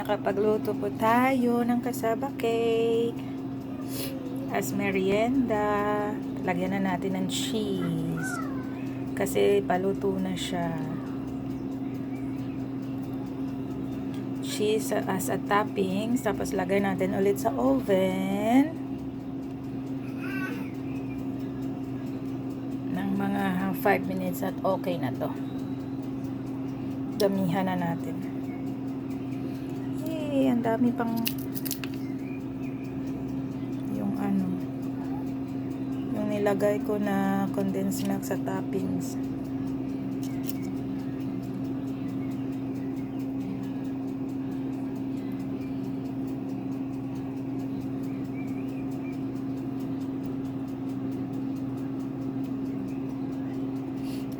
nakapagluto po tayo ng cassava cake as merienda. Lagyan na natin ng cheese kasi paluto na siya. Cheese as a toppings, tapos lagay natin ulit sa oven ng mga 5 minutes at okay na to. Damihan na natin. Ang dami pang yung nilagay ko na condensed milk sa toppings.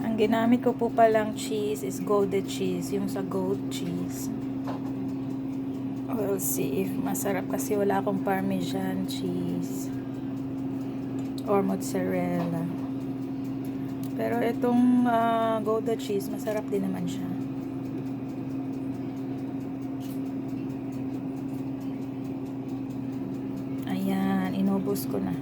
Ang ginamit ko po palang cheese is Gouda cheese, yung sa goat cheese. We'll see if masarap kasi wala akong Parmesan cheese or mozzarella. Pero itong Gouda cheese, masarap din naman siya. Ayan, inubos ko na.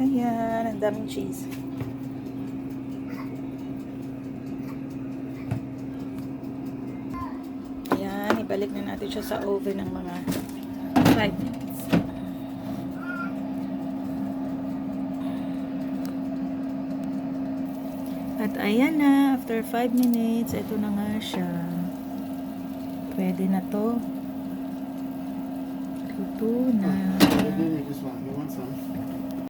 Ayan, ang daming cheese. Ayan, ibalik na natin siya sa oven ng mga 5 minutes. At ayan na, after 5 minutes, ito na nga siya. Pwede na to. Luto na. This one. You want some?